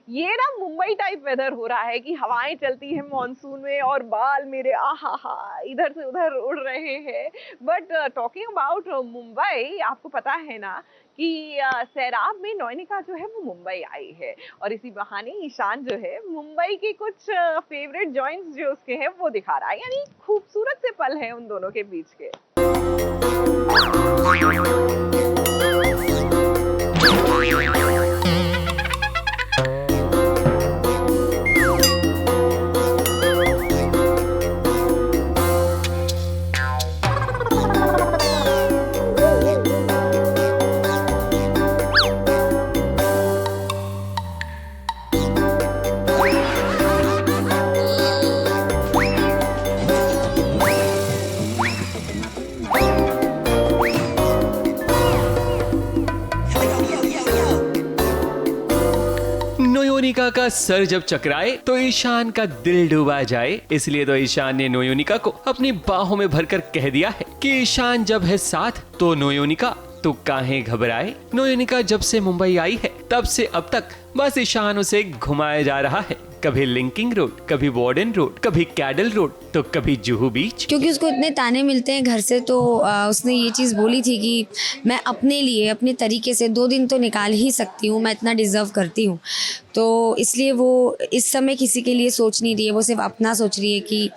ये ना Mumbai type weather हो रहा है कि हवाएं चलती हैं मॉनसून में और बाल मेरे आहा इधर से उधर उड़ रहे हैं। बट टॉकिंग अबाउट मुंबई, आपको पता है ना कि सैराब में नयनिका जो है वो मुंबई आई है और इसी बहाने ईशान जो है मुंबई के कुछ फेवरेट जॉइंट्स जो उसके हैं वो दिखा रहा है। यानी खूबसूरत से पल है उन दोनों के बीच के। नोयोनिका का सर जब चकराए तो ईशान का दिल डूबा जाए, इसलिए तो ईशान ने नोयोनिका को अपनी बाहों में भरकर कह दिया है कि ईशान जब है साथ तो नोयोनिका तो काहे घबराए। नोयोनिका जब से मुंबई आई है तब से अब तक बस ईशान उसे घुमाया जा रहा है, कभी लिंकिंग रोड, कभी वार्डन रोड, कभी कैडल रोड, तो कभी जुहू बीच। क्योंकि उसको इतने ताने मिलते हैं घर से, तो उसने ये चीज़ बोली थी कि मैं अपने लिए अपने तरीके से 2 दिन तो निकाल ही सकती हूँ, मैं इतना डिज़र्व करती हूँ। तो इसलिए वो इस समय किसी के लिए सोच नहीं रही है, वो सिर्फ अपना सोच रही है कि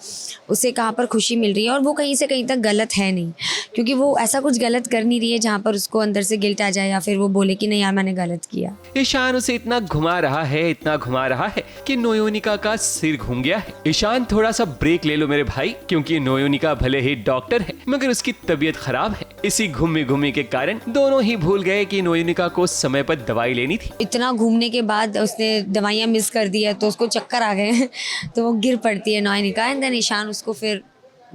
उसे कहाँ पर खुशी मिल रही है। और वो कहीं से कहीं तक गलत है नहीं, क्योंकि वो ऐसा कुछ गलत कर नहीं रही है जहाँ पर उसको अंदर से गिल्ट आ जाए या फिर वो बोले कि नहीं यार मैंने गलत किया। ईशान उसे इतना घुमा रहा है, इतना घुमा रहा है कि नोयोनिका का सिर घूम गया है। ईशान थोड़ा सा ब्रेक ले लो मेरे भाई, क्योंकि नोयोनिका भले ही डॉक्टर है मगर उसकी तबीयत खराब है। इसी घूमी घूमी के कारण दोनों ही भूल गए कि नोयोनिका को समय पर दवाई लेनी थी। इतना घूमने के बाद उसने दवाइयाँ मिस कर दी है तो उसको चक्कर आ गए हैं तो वो गिर पड़ती है नोयोनिका, एंड देन ईशान उसको फिर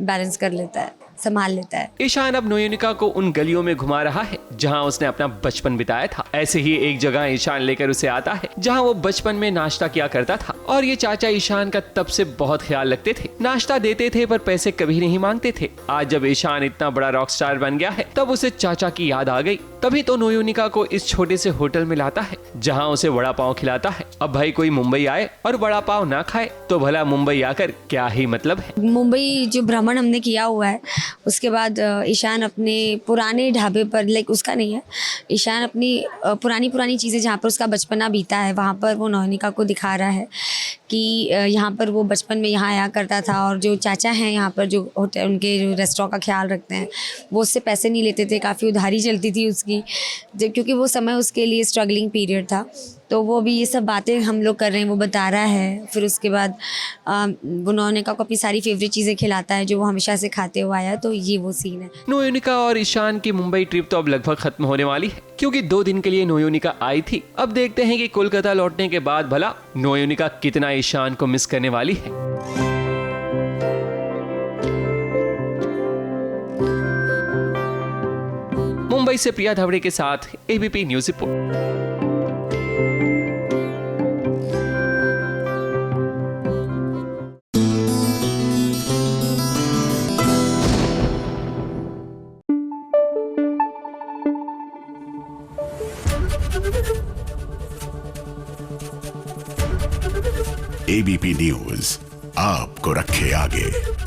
बैलेंस कर लेता है, संभाल लेता है। ईशान अब नोयोनिका को उन गलियों में घुमा रहा है जहां उसने अपना बचपन बिताया था। ऐसे ही एक जगह ईशान लेकर उसे आता है जहां वो बचपन में नाश्ता किया करता था, और ये चाचा ईशान का तब से बहुत ख्याल रखते थे, नाश्ता देते थे पर पैसे कभी नहीं मांगते थे। आज जब ईशान इतना बड़ा रॉक स्टार बन गया है तब उसे चाचा की याद आ गई, तभी तो नोयोनिका को इस छोटे से होटल में लाता है जहाँ उसे वड़ा पाव खिलाता है। अब भाई कोई मुंबई आए और वड़ा पाव ना खाए तो भला मुंबई आकर क्या ही मतलब है। मुंबई जो भ्रमण हमने किया हुआ है उसके बाद ईशान अपने पुराने ढाबे पर, लाइक उसका नहीं है, ईशान अपनी पुरानी चीज़ें जहाँ पर उसका बचपना बीता है वहाँ पर वो नोयोनिका को दिखा रहा है कि यहाँ पर वो बचपन में यहाँ आया करता था। और जो चाचा हैं यहाँ पर जो होटल उनके जो रेस्टोरेंट का ख्याल रखते हैं वो उससे पैसे नहीं लेते थे, काफ़ी उधारी चलती थी उसकी, क्योंकि वो समय उसके लिए स्ट्रगलिंग पीरियड था। तो वो भी ये सब बातें हम लोग कर रहे हैं, वो बता रहा है। फिर उसके बाद वो नोयोनिका को अपनी सारी फेवरेट चीज़ें खिलाता है जो वो हमेशा से खाते हुए आया। तो ये वो सीन है। नोयोनिका और ईशान की मुंबई ट्रिप तो अब लगभग खत्म होने वाली है, क्योंकि 2 दिन के लिए नोयोनिका आई थी। अब देखते हैं कि कोलकाता लौटने के बाद भला नोयोनिका कितना ईशान को मिस करने वाली है। मुंबई से प्रिया धावड़े के साथ ABP news report. ABP news आपको रखे आगे।